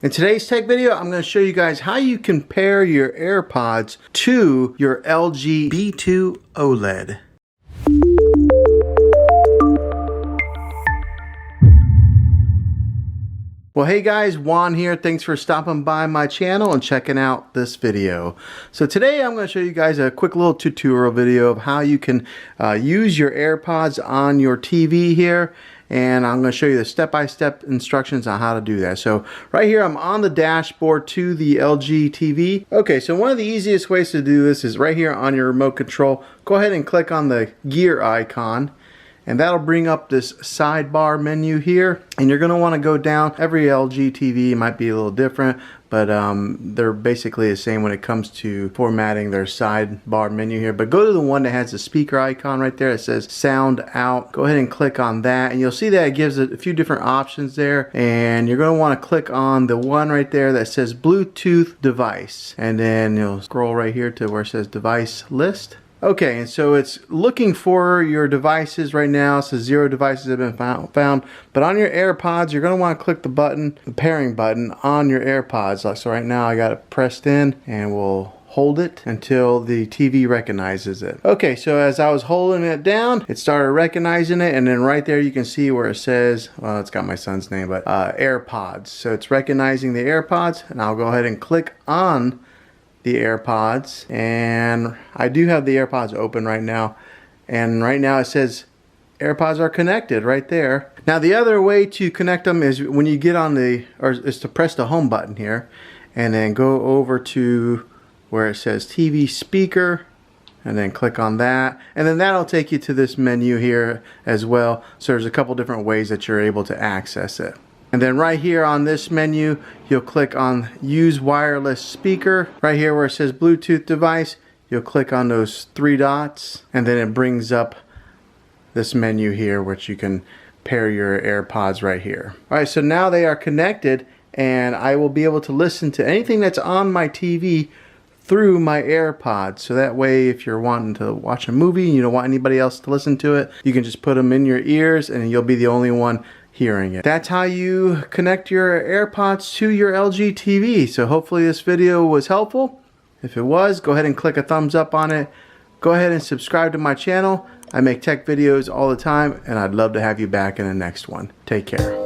In today's tech video, I'm going to show you guys how you can pair your AirPods to your LG B2 OLED. Well, hey guys, Juan here. Thanks for stopping by my channel and checking out this video. So today I'm going to show you guys a quick little tutorial video of how you can use your AirPods on your TV here. And I'm going to show you the step-by-step instructions on how to do that. So right here I'm on the dashboard to the LG TV. Okay, so one of the easiest ways to do this is right here on your remote control. Go ahead and click on the gear icon, and that'll bring up this sidebar menu here. And you're going to want to go down. Every LG TV might be a little different, but they're basically the same when it comes to formatting their sidebar menu here. But go to the one that has the speaker icon right there. It says sound out. Go ahead and click on that, and you'll see that it gives it a few different options there. And you're going to want to click on the one right there that says Bluetooth device, and then you'll scroll right here to where it says device list. Okay, and so it's looking for your devices right now. So 0 devices have been found. But on your AirPods, you're going to want to click the button, the pairing button on your AirPods. So right now I got it pressed in, and we'll hold it until the TV recognizes it. Okay, so as I was holding it down, it started recognizing it, and then right there you can see where it says, well, it's got my son's name, but AirPods. So it's recognizing the AirPods, and I'll go ahead and click on the AirPods, and I do have the AirPods open right now, and right now it says AirPods are connected right there. Now the other way to connect them is when you get on the, or is to press the home button here, and then go over to where it says TV speaker, and then click on that, and then that'll take you to this menu here as well. So there's a couple different ways that you're able to access it. And then right here on this menu, you'll click on use wireless speaker. Right here where it says Bluetooth device, you'll click on those 3 dots, and then it brings up this menu here which you can pair your AirPods right here. Alright, so now they are connected, and I will be able to listen to anything that's on my TV through my AirPods. So that way, if you're wanting to watch a movie and you don't want anybody else to listen to it, you can just put them in your ears and you'll be the only one hearing it. That's how you connect your AirPods to your LG TV. So hopefully this video was helpful. If it was, go ahead and click a thumbs up on it. Go ahead and subscribe to my channel. I make tech videos all the time, and I'd love to have you back in the next one. Take care.